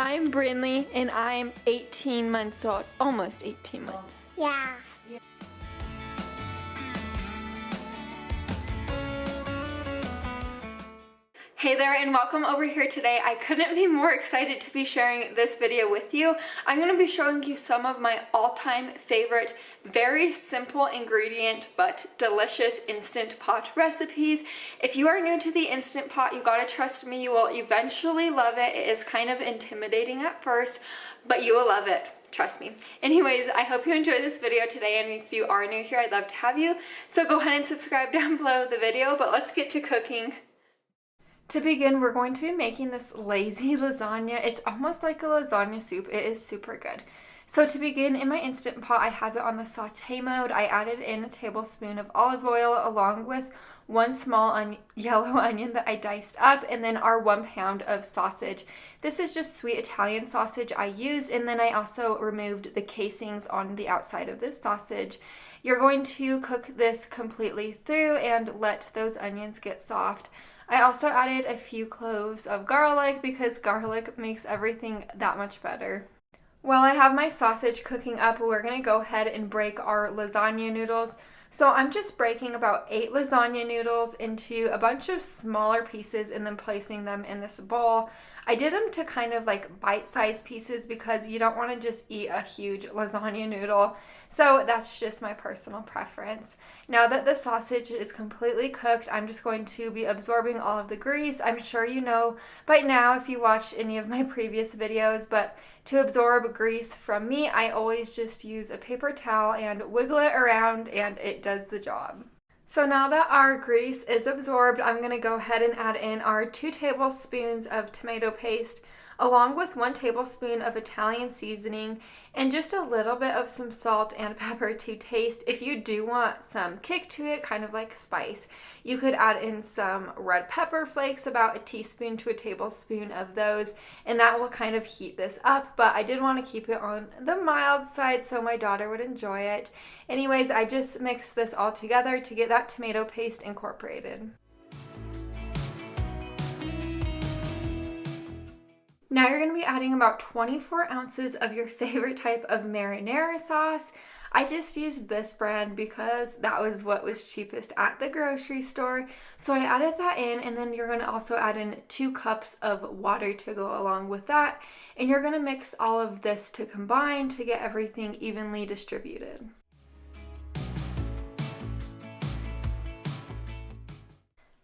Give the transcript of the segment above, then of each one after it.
I'm Brinley and I'm 18 months old, almost 18 months. Yeah. Hey there and welcome over here today. I couldn't be more excited to be sharing this video with you. I'm going to be showing you some of my all-time favorite, very simple ingredient but delicious Instant Pot recipes. If you are new to the Instant Pot, you gotta trust me, you will eventually love it. It is kind of intimidating at first, but you will love it. Trust me. Anyways, I hope you enjoyed this video today, and if you are new here, I'd love to have you. So go ahead and subscribe down below the video, but let's get to cooking. To begin, we're going to be making this lazy lasagna. It's almost like a lasagna soup. It is super good. So to begin, in my Instant Pot, I have it on the saute mode. I added in a tablespoon of olive oil along with one small yellow onion that I diced up, and then our 1 pound of sausage. This is just sweet Italian sausage I used, and then I also removed the casings on the outside of this sausage. You're going to cook this completely through and let those onions get soft. I also added a few cloves of garlic because garlic makes everything that much better. While I have my sausage cooking up, we're going to go ahead and break our lasagna noodles. So I'm just breaking about 8 lasagna noodles into a bunch of smaller pieces and then placing them in this bowl. I did them to kind of like bite-sized pieces because you don't want to just eat a huge lasagna noodle. So that's just my personal preference. Now that the sausage is completely cooked, I'm just going to be absorbing all of the grease. I'm sure you know by now if you watched any of my previous videos, but to absorb grease from me, I always just use a paper towel and wiggle it around and it does the job. So now that our grease is absorbed, I'm going to go ahead and add in our 2 tablespoons of tomato paste along with 1 tablespoon of Italian seasoning and just a little bit of some salt and pepper to taste. If you do want some kick to it, kind of like spice, you could add in some red pepper flakes, about a teaspoon to a tablespoon of those, and that will kind of heat this up, but I did want to keep it on the mild side so my daughter would enjoy it. Anyways, I just mixed this all together to get that tomato paste incorporated. Now you're going to be adding about 24 ounces of your favorite type of marinara sauce. I just used this brand because that was what was cheapest at the grocery store. So I added that in, and then you're going to also add in 2 cups of water to go along with that. And you're going to mix all of this to combine to get everything evenly distributed.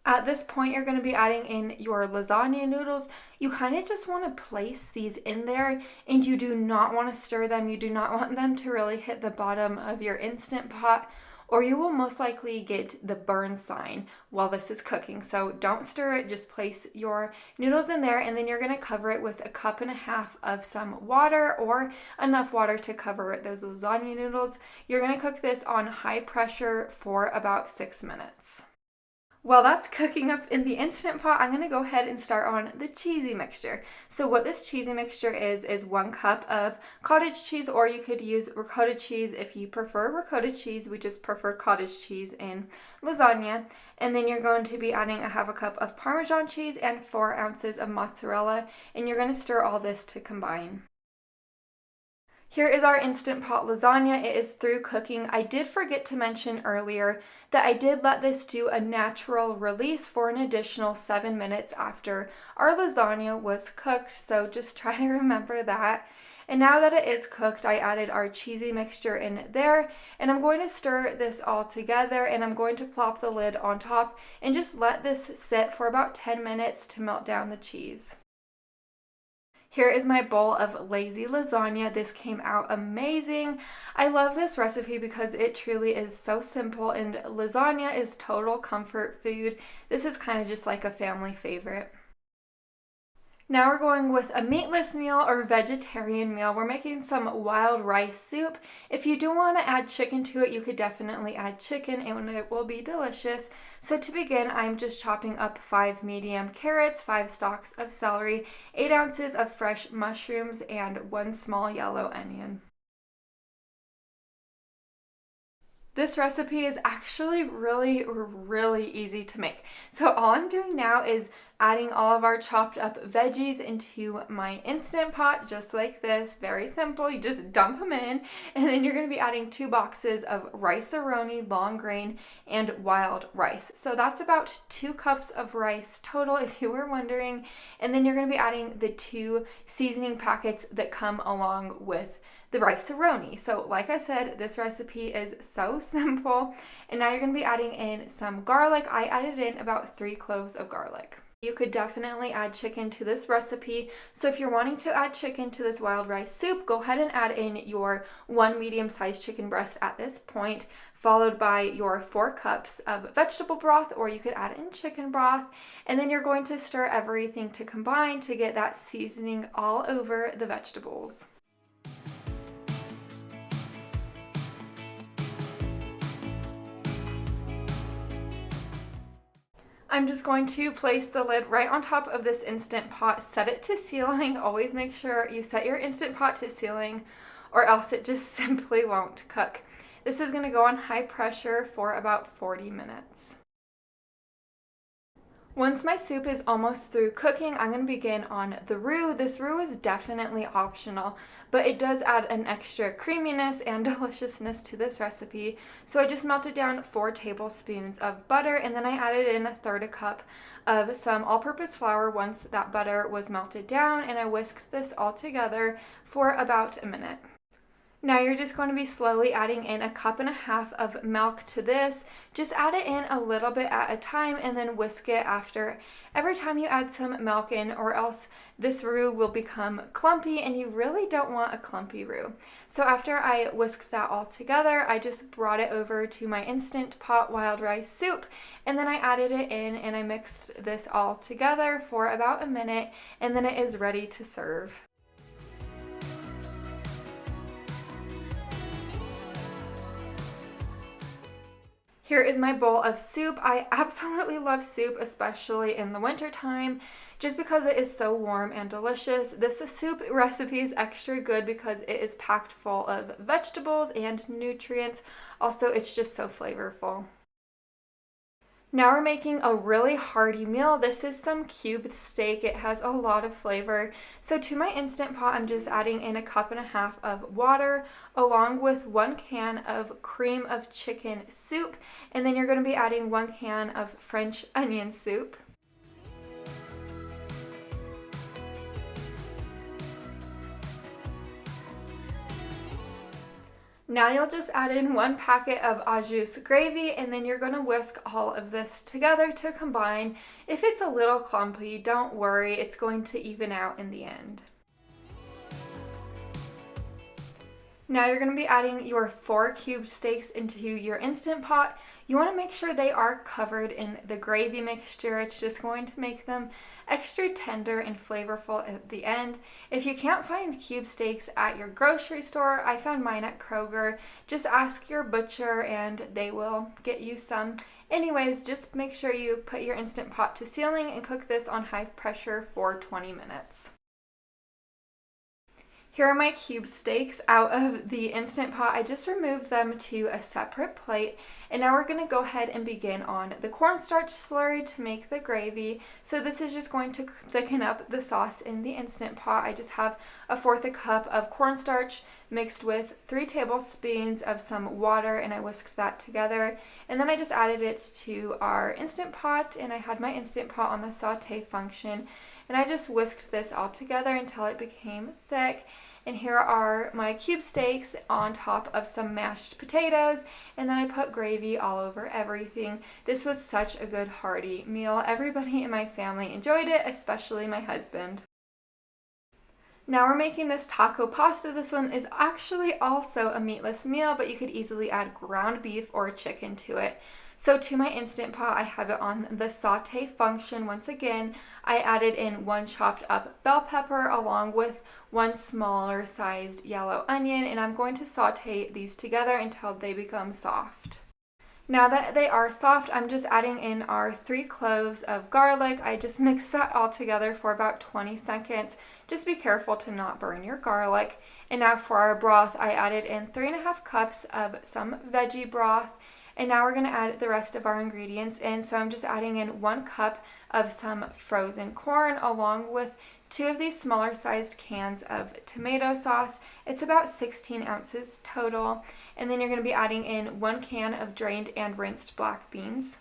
At this point, you're going to be adding in your lasagna noodles. You kind of just want to place these in there, and you do not want to stir them. You do not want them to really hit the bottom of your Instant Pot, or you will most likely get the burn sign while this is cooking. So don't stir it, just place your noodles in there, and then you're going to cover it with 1.5 cups of some water, or enough water to cover those lasagna noodles. You're going to cook this on high pressure for about 6 minutes. While that's cooking up in the Instant Pot, I'm going to go ahead and start on the cheesy mixture. So what this cheesy mixture is 1 cup of cottage cheese, or you could use ricotta cheese if you prefer ricotta cheese. We just prefer cottage cheese in lasagna. And then you're going to be adding 1/2 cup of Parmesan cheese and 4 ounces of mozzarella, and you're going to stir all this to combine. Here is our Instant Pot lasagna. It is through cooking. I did forget to mention earlier that I did let this do a natural release for an additional 7 minutes after our lasagna was cooked, so just try to remember that. And now that it is cooked, I added our cheesy mixture in there, and I'm going to stir this all together, and I'm going to plop the lid on top and just let this sit for about 10 minutes to melt down the cheese. Here is my bowl of lazy lasagna. This came out amazing. I love this recipe because it truly is so simple, and lasagna is total comfort food. This is kind of just like a family favorite. Now we're going with a meatless meal or vegetarian meal. We're making some wild rice soup. If you do want to add chicken to it, you could definitely add chicken and it will be delicious. So to begin, I'm just chopping up 5 medium carrots, 5 stalks of celery, 8 ounces of fresh mushrooms, and 1 small yellow onion. This recipe is actually really easy to make. So all I'm doing now is adding all of our chopped up veggies into my Instant Pot, just like this. Very simple. You just dump them in, and then you're going to be adding 2 boxes of rice-a-roni, long grain, and wild rice. So that's about 2 cups of rice total, if you were wondering. And then you're going to be adding the 2 seasoning packets that come along with the rice-a-roni. So like I said, this recipe is so simple. And now you're going to be adding in some garlic. I added in about 3 cloves of garlic. You could definitely add chicken to this recipe. So if you're wanting to add chicken to this wild rice soup, go ahead and add in your 1 medium-sized chicken breast at this point, followed by your 4 cups of vegetable broth, or you could add in chicken broth. And then you're going to stir everything to combine to get that seasoning all over the vegetables. I'm just going to place the lid right on top of this Instant Pot, set it to sealing. Always make sure you set your Instant Pot to sealing or else it just simply won't cook. This is going to go on high pressure for about 40 minutes. Once my soup is almost through cooking, I'm going to begin on the roux. This roux is definitely optional, but it does add an extra creaminess and deliciousness to this recipe. So I just melted down 4 tablespoons of butter, and then I added in 1/3 cup of some all-purpose flour once that butter was melted down, and I whisked this all together for about a minute. Now you're just going to be slowly adding in 1.5 cups of milk to this. Just add it in a little bit at a time and then whisk it after every time you add some milk in, or else this roux will become clumpy and you really don't want a clumpy roux. So after I whisked that all together, I just brought it over to my Instant Pot wild rice soup, and then I added it in and I mixed this all together for about a minute, and then it is ready to serve. Here is my bowl of soup. I absolutely love soup, especially in the winter time, just because it is so warm and delicious. This soup recipe is extra good because it is packed full of vegetables and nutrients. Also, it's just so flavorful. Now we're making a really hearty meal. This is some cubed steak. It has a lot of flavor. So to my Instant Pot, I'm just adding in 1.5 cups of water along with 1 can of cream of chicken soup. And then you're going to be adding 1 can of French onion soup. Now you'll just add in 1 packet of au jus gravy, and then you're going to whisk all of this together to combine. If it's a little clumpy, don't worry, it's going to even out in the end. Now you're going to be adding your 4 cubed steaks into your Instant Pot. You want to make sure they are covered in the gravy mixture. It's just going to make them extra tender and flavorful at the end. If you can't find cube steaks at your grocery store, I found mine at COUGAR. Just ask your butcher and they will get you some. Anyways, just make sure you put your Instant Pot to sealing and cook this on high pressure for 20 minutes. Here are my cube steaks out of the Instant Pot. I just removed them to a separate plate, and now we're going to go ahead and begin on the cornstarch slurry to make the gravy. So this is just going to thicken up the sauce in the Instant Pot. I just have 1/4 cup of cornstarch mixed with 3 tablespoons of some water, and I whisked that together. And then I just added it to our Instant Pot, and I had my Instant Pot on the saute function, and I just whisked this all together until it became thick. And here are my cube steaks on top of some mashed potatoes, and then I put gravy all over everything. This was such a good hearty meal. Everybody in my family enjoyed it, especially my husband. Now we're making this taco pasta. This one is actually also a meatless meal, but you could easily add ground beef or chicken to it. So to my Instant Pot, I have it on the saute function. Once again, I added in 1 chopped up bell pepper along with 1 smaller sized yellow onion, and I'm going to saute these together until they become soft. Now that they are soft, I'm just adding in our 3 cloves of garlic. I just mix that all together for about 20 seconds. Just be careful to not burn your garlic. And now for our broth, I added in 3.5 cups of some veggie broth. And now we're going to add the rest of our ingredients in. So I'm just adding in 1 cup of some frozen corn along with 2 of these smaller sized cans of tomato sauce. It's about 16 ounces total. And then you're going to be adding in 1 can of drained and rinsed black beans.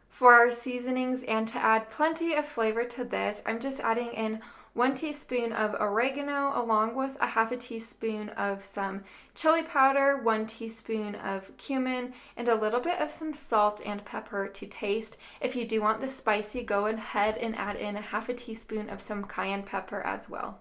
For our seasonings and to add plenty of flavor to this, I'm just adding in 1 teaspoon of oregano along with a half a teaspoon of some chili powder, 1 teaspoon of cumin, and a little bit of some salt and pepper to taste. If you do want the spicy, go ahead and add in a half a teaspoon of some cayenne pepper as well.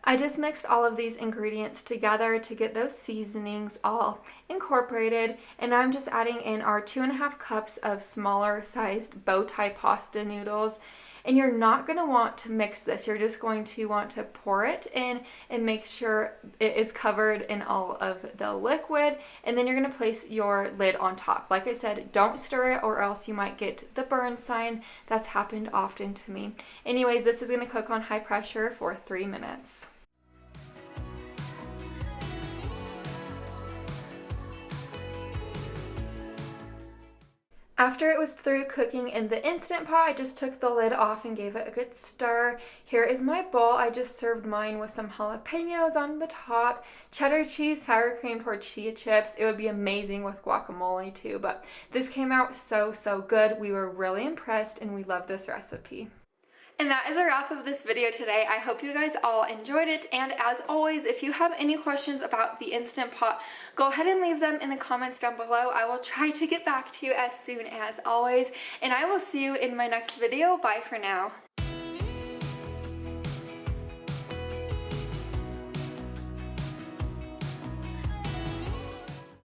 I just mixed all of these ingredients together to get those seasonings all incorporated, and I'm just adding in our 2.5 cups of smaller sized bow tie pasta noodles. And you're not going to want to mix this, you're just going to want to pour it in and make sure it is covered in all of the liquid, and then you're going to place your lid on top. Like I said, don't stir it or else you might get the burn sign. That's happened often to me. Anyways, this is going to cook on high pressure for 3 minutes. After it was through cooking in the Instant Pot, I just took the lid off and gave it a good stir. Here is my bowl. I just served mine with some jalapenos on the top, cheddar cheese, sour cream tortilla chips. It would be amazing with guacamole too, but this came out so good. We were really impressed and we love this recipe. And that is a wrap of this video today. I hope you guys all enjoyed it, and as always, if you have any questions about the Instant Pot, go ahead and leave them in the comments down below. I will try to get back to you as soon as always, and I will see you in my next video. Bye for now.